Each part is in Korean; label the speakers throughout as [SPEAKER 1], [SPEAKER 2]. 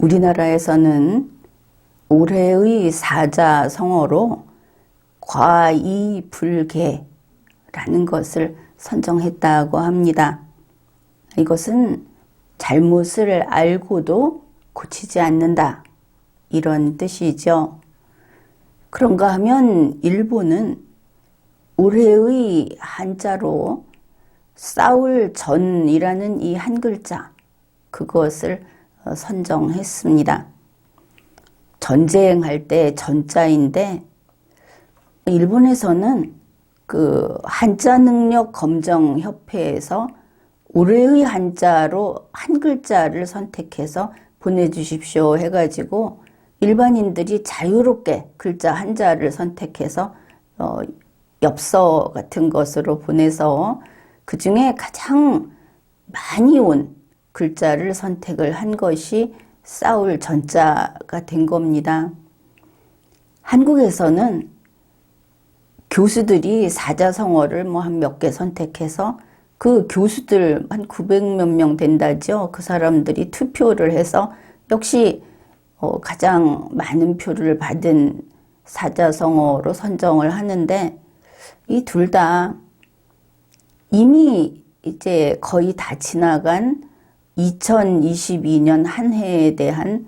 [SPEAKER 1] 우리나라에서는 올해의 사자성어로 과이불개라는 것을 선정했다고 합니다. 이것은 잘못을 알고도 고치지 않는다, 이런 뜻이죠. 그런가 하면 일본은 올해의 한자로 싸울 전이라는 이 한 글자, 그것을 선정했습니다. 전쟁할 때 전자인데, 일본에서는 그 한자 능력 검정 협회에서 올해의 한자로 한 글자를 선택해서 보내주십시오 해가지고 일반인들이 자유롭게 글자 한자를 선택해서 엽서 같은 것으로 보내서 그 중에 가장 많이 온 글자를 선택을 한 것이 싸울 전자가 된 겁니다. 한국에서는 교수들이 사자성어를 한 몇 개 선택해서 그 교수들 한 900몇 명 된다죠. 그 사람들이 투표를 해서 역시 가장 많은 표를 받은 사자성어로 선정을 하는데, 이 둘 다 이미 이제 거의 다 지나간 2022년 한 해에 대한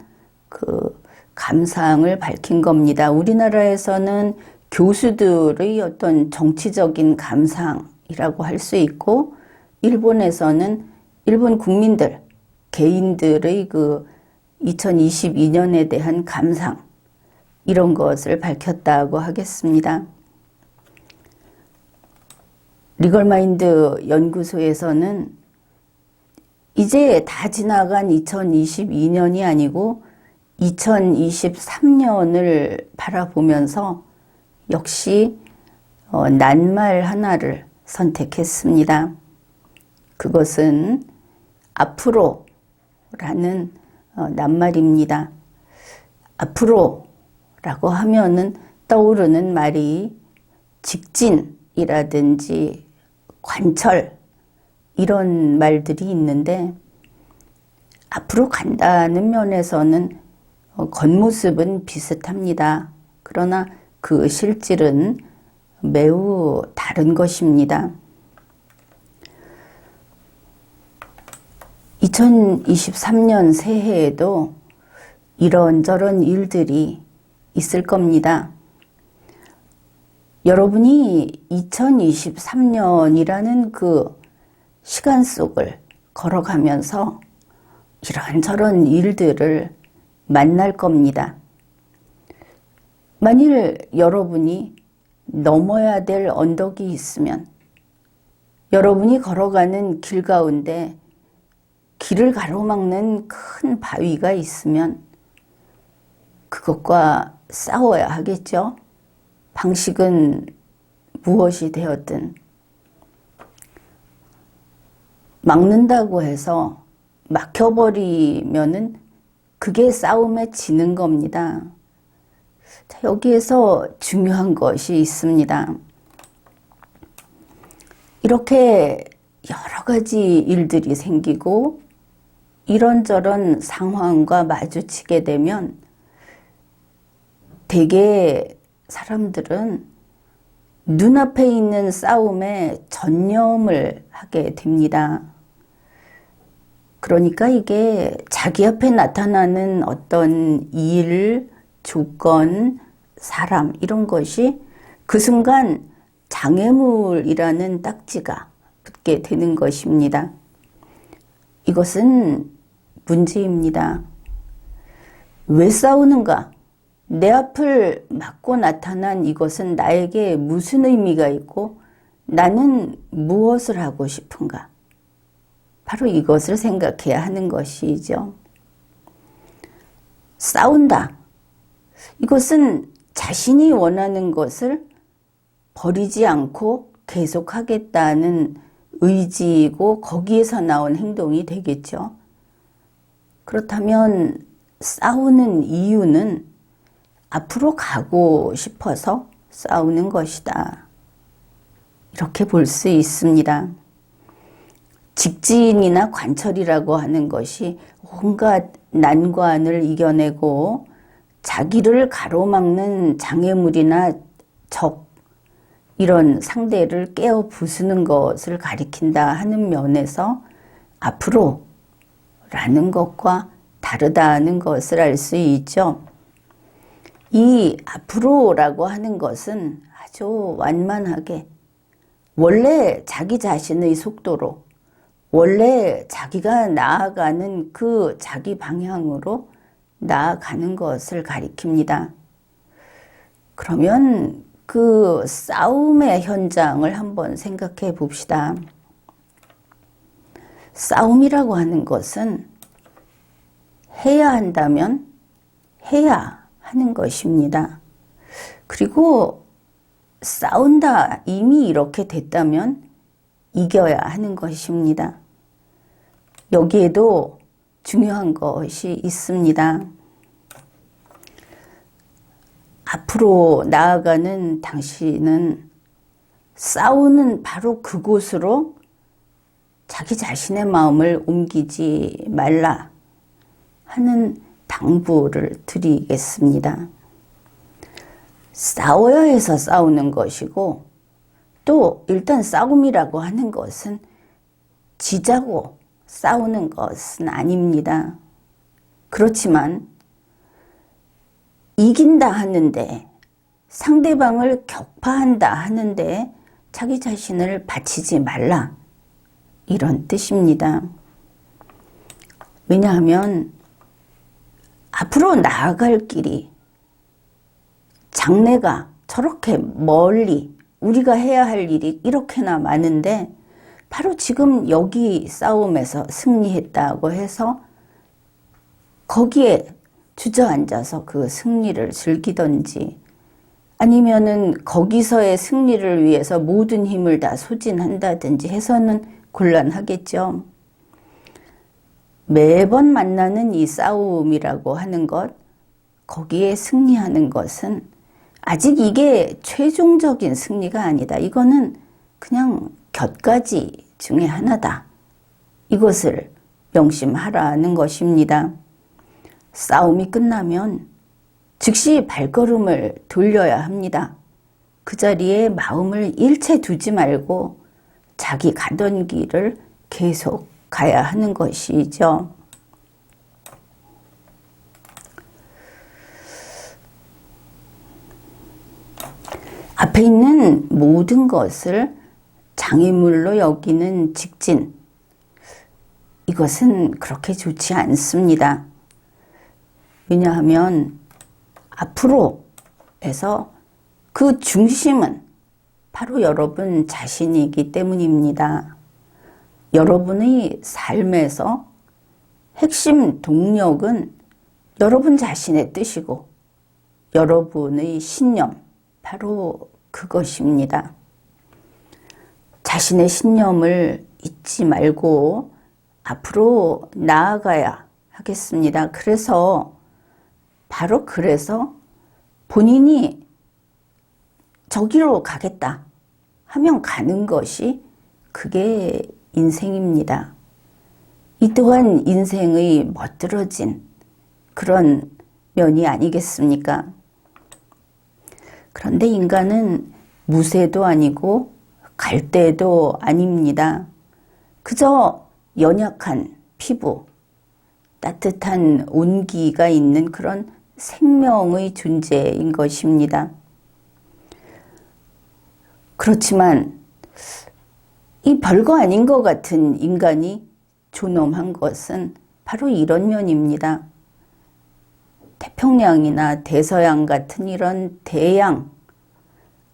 [SPEAKER 1] 그 감상을 밝힌 겁니다. 우리나라에서는 교수들의 어떤 정치적인 감상이라고 할 수 있고, 일본에서는 일본 국민들, 개인들의 그 2022년에 대한 감상, 이런 것을 밝혔다고 하겠습니다. 리걸마인드 연구소에서는 이제 다 지나간 2022년이 아니고 2023년을 바라보면서 역시 낱말 하나를 선택했습니다. 그것은 앞으로라는 낱말입니다. 앞으로라고 하면은 떠오르는 말이 직진이라든지 관철, 이런 말들이 있는데, 앞으로 간다는 면에서는 겉모습은 비슷합니다. 그러나 그 실질은 매우 다른 것입니다. 2023년 새해에도 이런저런 일들이 있을 겁니다. 여러분이 2023년이라는 그 시간 속을 걸어가면서 이런저런 일들을 만날 겁니다. 만일 여러분이 넘어야 될 언덕이 있으면, 여러분이 걸어가는 길 가운데 길을 가로막는 큰 바위가 있으면 그것과 싸워야 하겠죠. 방식은 무엇이 되었든. 막는다고 해서 막혀버리면은 그게 싸움에 지는 겁니다. 자, 여기에서 중요한 것이 있습니다. 이렇게 여러 가지 일들이 생기고 이런저런 상황과 마주치게 되면 대개 사람들은 눈앞에 있는 싸움에 전념을 하게 됩니다. 그러니까 이게 자기 앞에 나타나는 어떤 일, 조건, 사람, 이런 것이 그 순간 장애물이라는 딱지가 붙게 되는 것입니다. 이것은 문제입니다. 왜 싸우는가? 내 앞을 막고 나타난 이것은 나에게 무슨 의미가 있고 나는 무엇을 하고 싶은가? 바로 이것을 생각해야 하는 것이죠. 싸운다. 이것은 자신이 원하는 것을 버리지 않고 계속하겠다는 의지이고 거기에서 나온 행동이 되겠죠. 그렇다면 싸우는 이유는 앞으로 가고 싶어서 싸우는 것이다. 이렇게 볼 수 있습니다. 직진이나 관철이라고 하는 것이 온갖 난관을 이겨내고 자기를 가로막는 장애물이나 적, 이런 상대를 깨어 부수는 것을 가리킨다 하는 면에서 앞으로 라는 것과 다르다는 것을 알 수 있죠. 이 앞으로라고 하는 것은 아주 완만하게 원래 자기 자신의 속도로 원래 자기가 나아가는 그 자기 방향으로 나아가는 것을 가리킵니다. 그러면 그 싸움의 현장을 한번 생각해 봅시다. 싸움이라고 하는 것은 해야 한다면 해야 하는 것입니다. 그리고 싸운다, 이미 이렇게 됐다면 이겨야 하는 것입니다. 여기에도 중요한 것이 있습니다. 앞으로 나아가는 당신은 싸우는 바로 그곳으로 자기 자신의 마음을 옮기지 말라 하는 당부를 드리겠습니다. 싸워야 해서 싸우는 것이고 또 일단 싸움이라고 하는 것은 지자고 싸우는 것은 아닙니다. 그렇지만 이긴다 하는데 상대방을 격파한다 하는데 자기 자신을 바치지 말라 이런 뜻입니다. 왜냐하면 앞으로 나아갈 길이 장래가 저렇게 멀리 우리가 해야 할 일이 이렇게나 많은데 바로 지금 여기 싸움에서 승리했다고 해서 거기에 주저앉아서 그 승리를 즐기던지 아니면은 거기서의 승리를 위해서 모든 힘을 다 소진한다든지 해서는 곤란하겠죠. 매번 만나는 이 싸움이라고 하는 것, 거기에 승리하는 것은 아직 이게 최종적인 승리가 아니다. 이거는 그냥 곁가지 중에 하나다. 이것을 명심하라는 것입니다. 싸움이 끝나면 즉시 발걸음을 돌려야 합니다. 그 자리에 마음을 일체 두지 말고 자기 가던 길을 계속 가야 하는 것이죠. 앞에 있는 모든 것을 장애물로 여기는 직진, 이것은 그렇게 좋지 않습니다. 왜냐하면 앞으로에서 그 중심은 바로 여러분 자신이기 때문입니다. 여러분의 삶에서 핵심 동력은 여러분 자신의 뜻이고 여러분의 신념, 바로 그것입니다. 자신의 신념을 잊지 말고 앞으로 나아가야 하겠습니다. 그래서 본인이 저기로 가겠다 하면 가는 것이 그게 인생입니다. 이 또한 인생의 멋들어진 그런 면이 아니겠습니까? 그런데 인간은 무쇠도 아니고 갈대도 아닙니다. 그저 연약한 피부, 따뜻한 온기가 있는 그런 생명의 존재인 것입니다. 그렇지만 이 별거 아닌 것 같은 인간이 존엄한 것은 바로 이런 면입니다. 태평양이나 대서양 같은 이런 대양,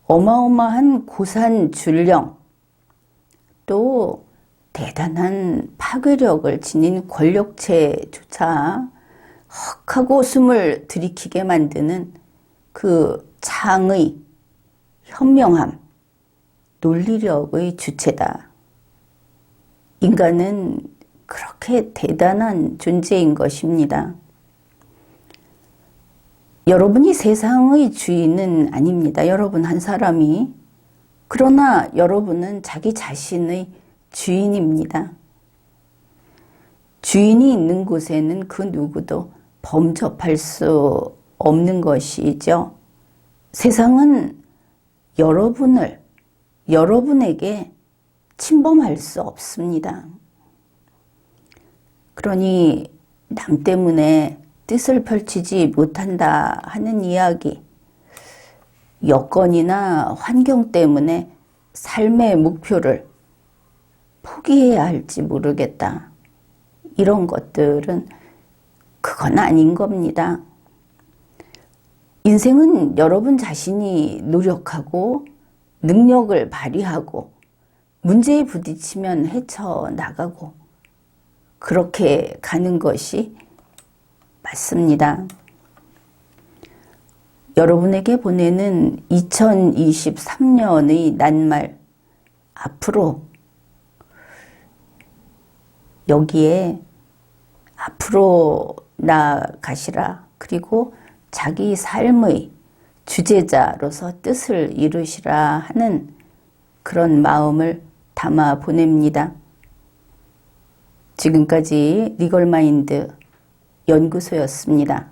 [SPEAKER 1] 어마어마한 고산 줄령, 또 대단한 파괴력을 지닌 권력체조차 헉하고 숨을 들이키게 만드는 그 창의 현명함, 논리력의 주체다. 인간은 그렇게 대단한 존재인 것입니다. 여러분이 세상의 주인은 아닙니다. 여러분 한 사람이. 그러나 여러분은 자기 자신의 주인입니다. 주인이 있는 곳에는 그 누구도 범접할 수 없는 것이죠. 세상은 여러분에게 침범할 수 없습니다. 그러니 남 때문에 뜻을 펼치지 못한다 하는 이야기, 여건이나 환경 때문에 삶의 목표를 포기해야 할지 모르겠다. 이런 것들은 그건 아닌 겁니다. 인생은 여러분 자신이 노력하고 능력을 발휘하고 문제에 부딪히면 헤쳐나가고 그렇게 가는 것이 맞습니다. 여러분에게 보내는 2023년의 낱말, 앞으로 여기에 앞으로 나아가시라. 그리고 자기 삶의 주제자로서 뜻을 이루시라 하는 그런 마음을 담아 보냅니다. 지금까지 리걸마인드 연구소였습니다.